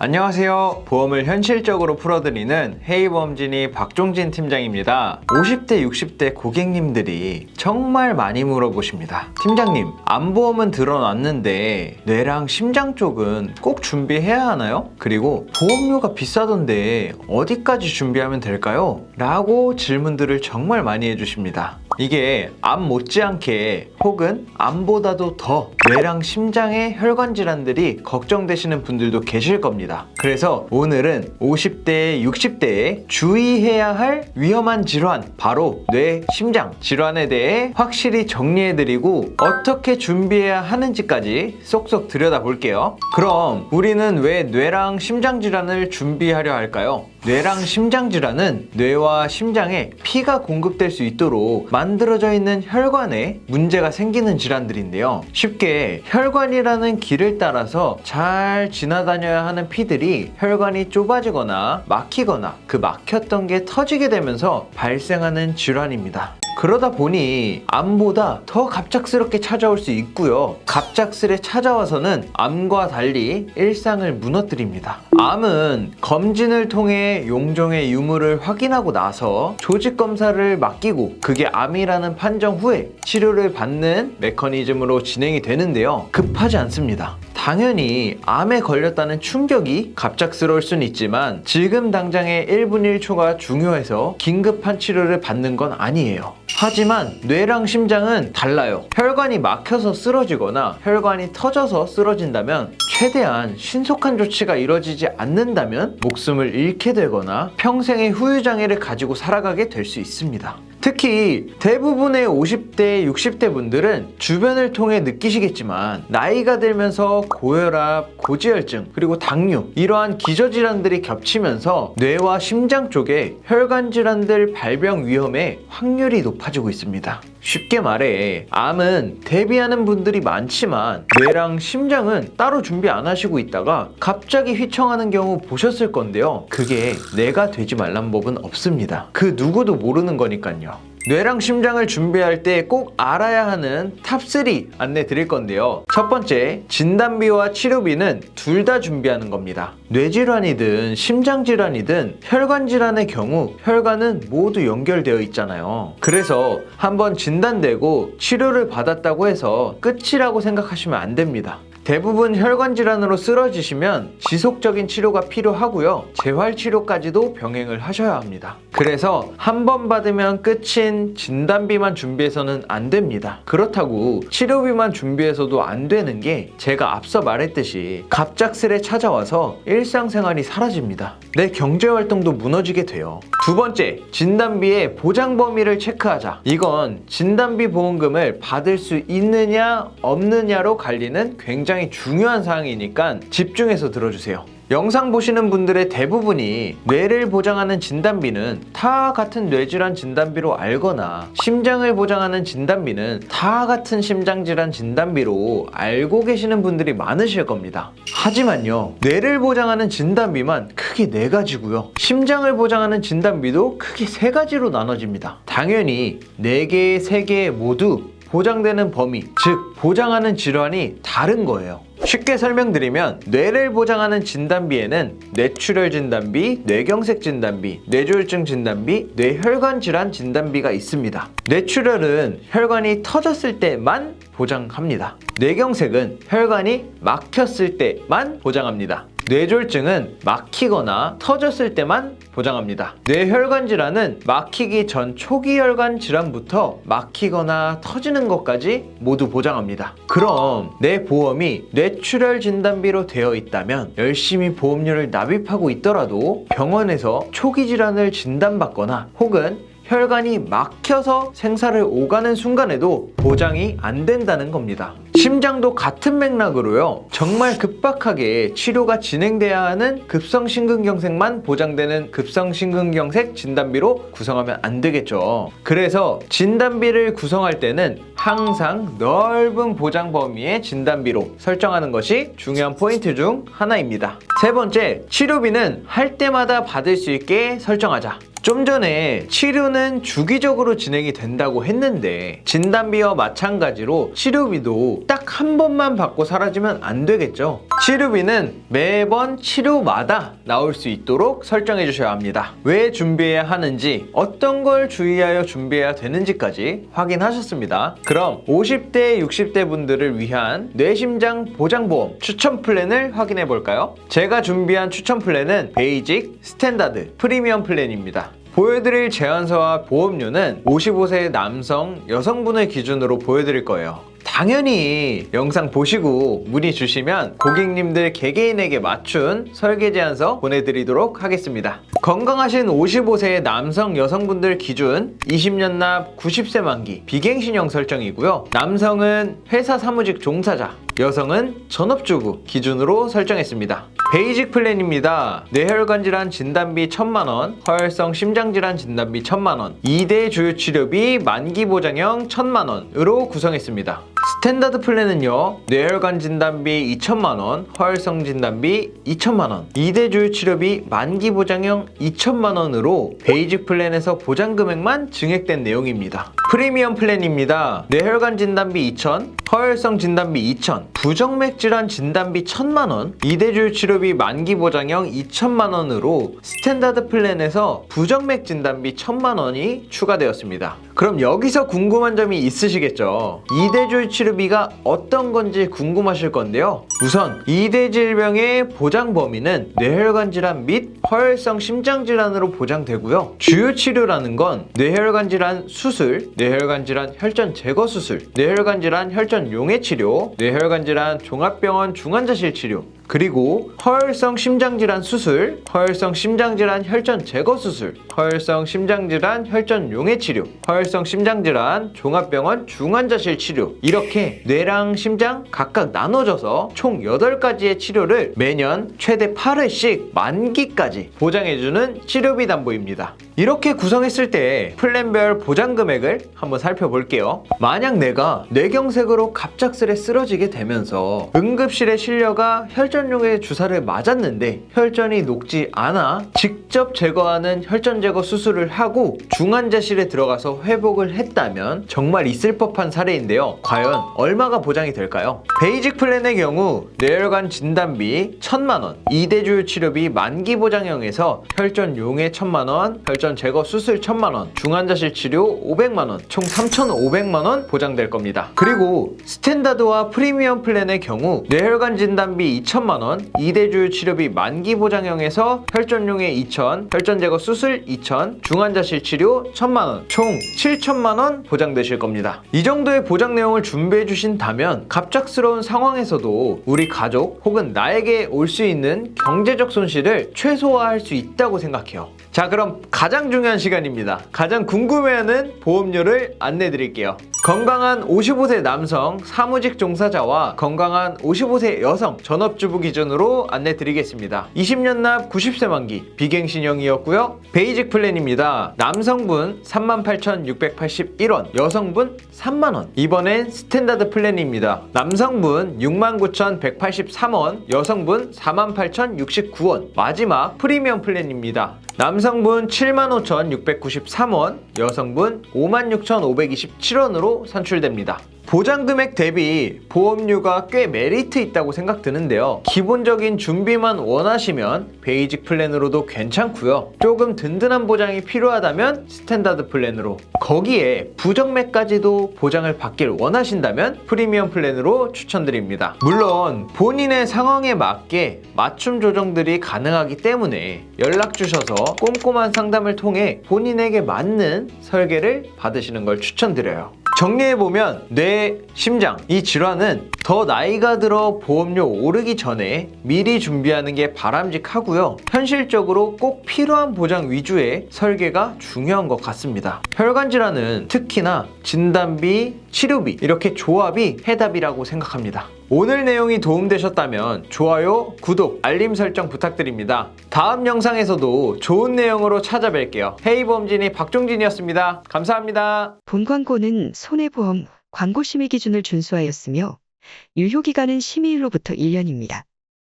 안녕하세요. 보험을 현실적으로 풀어드리는 헤이보험진이 박종진 팀장입니다. 50대, 60대 고객님들이 정말 많이 물어보십니다. 팀장님, 암보험은 들어놨는데 뇌랑 심장 쪽은 꼭 준비해야 하나요? 그리고 보험료가 비싸던데 어디까지 준비하면 될까요? 라고 질문들을 정말 많이 해주십니다. 이게 암 못지않게 혹은 암보다도 더 뇌랑 심장의 혈관 질환들이 걱정되시는 분들도 계실 겁니다. 그래서 오늘은 50대, 60대에 주의해야 할 위험한 질환, 바로 뇌, 심장 질환에 대해 확실히 정리해드리고 어떻게 준비해야 하는지까지 쏙쏙 들여다볼게요. 그럼 우리는 왜 뇌랑 심장 질환을 준비하려 할까요? 뇌랑 심장 질환은 뇌와 심장에 피가 공급될 수 있도록 만들어져 있는 혈관에 문제가 생기는 질환들인데요. 쉽게 혈관이라는 길을 따라서 잘 지나다녀야 하는 피들이 혈관이 좁아지거나 막히거나 그 막혔던 게 터지게 되면서 발생하는 질환입니다. 그러다 보니 암보다 더 갑작스럽게 찾아올 수 있고요. 갑작스레 찾아와서는 암과 달리 일상을 무너뜨립니다. 암은 검진을 통해 용종의 유무를 확인하고 나서 조직 검사를 맡기고 그게 암이라는 판정 후에 치료를 받는 메커니즘으로 진행이 되는데요. 급하지 않습니다. 당연히 암에 걸렸다는 충격이 갑작스러울 수는 있지만 지금 당장의 1분 1초가 중요해서 긴급한 치료를 받는 건 아니에요. 하지만 뇌랑 심장은 달라요. 혈관이 막혀서 쓰러지거나 혈관이 터져서 쓰러진다면 최대한 신속한 조치가 이루어지지 않는다면 목숨을 잃게 되거나 평생의 후유장애를 가지고 살아가게 될 수 있습니다. 특히 대부분의 50대, 60대 분들은 주변을 통해 느끼시겠지만 나이가 들면서 고혈압, 고지혈증, 그리고 당뇨 이러한 기저질환들이 겹치면서 뇌와 심장 쪽에 혈관 질환들 발병 위험의 확률이 높아지고 있습니다. 쉽게 말해 암은 대비하는 분들이 많지만 뇌랑 심장은 따로 준비 안 하시고 있다가 갑자기 휘청하는 경우 보셨을 건데요. 그게 내가 되지 말란 법은 없습니다. 그 누구도 모르는 거니까요. 뇌랑 심장을 준비할 때 꼭 알아야 하는 탑3 안내 드릴 건데요. 첫 번째, 진단비와 치료비는 둘 다 준비하는 겁니다. 뇌질환이든 심장질환이든 혈관질환의 경우 혈관은 모두 연결되어 있잖아요. 그래서 한번 진단되고 치료를 받았다고 해서 끝이라고 생각하시면 안 됩니다. 대부분 혈관 질환으로 쓰러지시면 지속적인 치료가 필요하고요. 재활 치료까지도 병행을 하셔야 합니다. 그래서 한 번 받으면 끝인 진단비만 준비해서는 안 됩니다. 그렇다고 치료비만 준비해서도 안 되는 게 제가 앞서 말했듯이 갑작스레 찾아와서 일상생활이 사라집니다. 내 경제활동도 무너지게 돼요. 두 번째, 진단비의 보장 범위를 체크하자. 이건 진단비 보험금을 받을 수 있느냐 없느냐로 갈리는 굉장히 중요한 사항이니까 집중해서 들어주세요. 영상 보시는 분들의 대부분이 뇌를 보장하는 진단비는 다 같은 뇌질환 진단비로 알거나 심장을 보장하는 진단비는 다 같은 심장질환 진단비로 알고 계시는 분들이 많으실 겁니다. 하지만요, 뇌를 보장하는 진단비만 크게 4가지고요. 심장을 보장하는 진단비도 크게 3가지로 나눠집니다. 당연히 4개, 3개 모두 보장되는 범위, 즉 보장하는 질환이 다른 거예요. 쉽게 설명드리면 뇌를 보장하는 진단비에는 뇌출혈 진단비, 뇌경색 진단비, 뇌졸중 진단비, 뇌혈관 질환 진단비가 있습니다. 뇌출혈은 혈관이 터졌을 때만 보장합니다. 뇌경색은 혈관이 막혔을 때만 보장합니다. 뇌졸중은 막히거나 터졌을 때만 보장합니다. 뇌혈관 질환은 막히기 전 초기 혈관 질환부터 막히거나 터지는 것까지 모두 보장합니다. 그럼 내 보험이 뇌출혈 진단비로 되어 있다면 열심히 보험료를 납입하고 있더라도 병원에서 초기 질환을 진단받거나 혹은 혈관이 막혀서 생사를 오가는 순간에도 보장이 안 된다는 겁니다. 심장도 같은 맥락으로요. 정말 급박하게 치료가 진행돼야 하는 급성심근경색만 보장되는 급성심근경색 진단비로 구성하면 안 되겠죠. 그래서 진단비를 구성할 때는 항상 넓은 보장 범위의 진단비로 설정하는 것이 중요한 포인트 중 하나입니다. 세 번째, 치료비는 할 때마다 받을 수 있게 설정하자. 좀 전에 치료는 주기적으로 진행이 된다고 했는데 진단비와 마찬가지로 치료비도 딱 한 번만 받고 사라지면 안 되겠죠. 치료비는 매번 치료마다 나올 수 있도록 설정해 주셔야 합니다. 왜 준비해야 하는지, 어떤 걸 주의하여 준비해야 되는지까지 확인하셨습니다. 그럼 50대, 60대 분들을 위한 뇌심장 보장보험 추천 플랜을 확인해 볼까요? 제가 준비한 추천 플랜은 베이직, 스탠다드, 프리미엄 플랜입니다. 보여드릴 제안서와 보험료는 55세 남성, 여성분을 기준으로 보여드릴 거예요. 당연히 영상 보시고 문의 주시면 고객님들 개개인에게 맞춘 설계 제안서 보내드리도록 하겠습니다. 건강하신 55세 남성, 여성분들 기준 20년 납 90세 만기 비갱신형 설정이고요. 남성은 회사 사무직 종사자, 여성은 전업주부 기준으로 설정했습니다. 베이직 플랜입니다. 뇌혈관 질환 진단비 1,000만원, 허혈성 심장질환 진단비 1,000만원, 2대 주요치료비 만기 보장형 1,000만원으로 구성했습니다. 스탠다드 플랜은요, 뇌혈관 진단비 2,000만원, 허혈성 진단비 2,000만원, 2대 주요치료비 만기 보장형 2,000만원으로 베이직 플랜에서 보장 금액만 증액된 내용입니다. 프리미엄 플랜입니다. 뇌혈관 진단비 2,000, 허혈성 진단비 2,000, 부정맥 질환 진단비 1,000만원, 2대 주요치료비 만기 보장형 2,000만원으로 스탠다드 플랜에서 부정맥 진단비 1,000만원이 추가되었습니다. 그럼 여기서 궁금한 점이 있으시겠죠? 2대 주요치료비가 어떤 건지 궁금하실 건데요. 우선 2대 질병의 보장 범위는 뇌혈관 질환 및 허혈성 심장 질환으로 보장되고요. 주요 치료라는 건 뇌혈관 질환 수술, 뇌혈관 질환 혈전 제거 수술, 뇌혈관 질환 혈전 용해 치료, 뇌혈관 질환 종합병원 중환자실 치료, 그리고 허혈성 심장질환 수술, 허혈성 심장질환 혈전 제거 수술, 허혈성 심장질환 혈전 용해 치료, 허혈성 심장질환 종합병원 중환자실 치료, 이렇게 뇌랑 심장 각각 나눠져서 총 8가지의 치료를 매년 최대 8회씩 만기까지 보장해주는 치료비 담보입니다. 이렇게 구성했을 때 플랜별 보장 금액을 한번 살펴볼게요. 만약 내가 뇌경색으로 갑작스레 쓰러지게 되면서 응급실에 실려가 혈전용의 주사를 맞았는데 혈전이 녹지 않아 직접 제거하는 혈전 제거 수술을 하고 중환자실에 들어가서 회복을 했다면 정말 있을 법한 사례인데요. 과연 얼마가 보장이 될까요? 베이직 플랜의 경우 뇌혈관 진단비 1,000만원, 2대 주요 치료비 만기 보장형에서 혈전 용해 1,000만원, 혈전 제거 수술 1,000만원, 중환자실 치료 500만원, 총 3,500만원 보장될 겁니다. 그리고 스탠다드와 프리미엄 플랜의 경우 뇌혈관 진단비 2,000만원, 2대 주요 치료비 만기 보장형에서 혈전용해 2,000, 혈전 제거 수술 2,000, 중환자실 치료 1,000만원, 총 7,000만원 보장되실 겁니다. 이 정도의 보장 내용을 준비해 주신다면 갑작스러운 상황에서도 우리 가족 혹은 나에게 올 수 있는 경제적 손실을 최소화할 수 있다고 생각해요. 자, 그럼 가장 중요한 시간입니다. 가장 궁금해하는 보험료를 안내 드릴게요. 건강한 55세 남성 사무직 종사자와 건강한 55세 여성 전업주부 기준으로 안내 드리겠습니다. 20년 납 90세 만기 비갱신형이었고요. 베이직 플랜입니다. 남성분 38,681원, 여성분 3만원. 이번엔 스탠다드 플랜입니다. 남성분 69,183원, 여성분 48,069원. 마지막 프리미엄 플랜입니다. 남성분 75,693원, 여성분 56,527원으로 산출됩니다. 보장 금액 대비 보험료가 꽤 메리트 있다고 생각드는데요. 기본적인 준비만 원하시면 베이직 플랜으로도 괜찮고요. 조금 든든한 보장이 필요하다면 스탠다드 플랜으로, 거기에 부정맥까지도 보장을 받길 원하신다면 프리미엄 플랜으로 추천드립니다. 물론 본인의 상황에 맞게 맞춤 조정들이 가능하기 때문에 연락 주셔서 꼼꼼한 상담을 통해 본인에게 맞는 설계를 받으시는 걸 추천드려요. 정리해보면 뇌, 심장, 이 질환은 더 나이가 들어 보험료 오르기 전에 미리 준비하는 게 바람직하고요. 현실적으로 꼭 필요한 보장 위주의 설계가 중요한 것 같습니다. 혈관 질환은 특히나 진단비, 치료비 이렇게 조합이 해답이라고 생각합니다. 오늘 내용이 도움되셨다면 좋아요, 구독, 알림 설정 부탁드립니다. 다음 영상에서도 좋은 내용으로 찾아뵐게요. 헤이보험진이 박종진이었습니다. 감사합니다. 본 광고는 손해보험 광고 심의 기준을 준수하였으며 유효기간은 심의일로부터 1년입니다.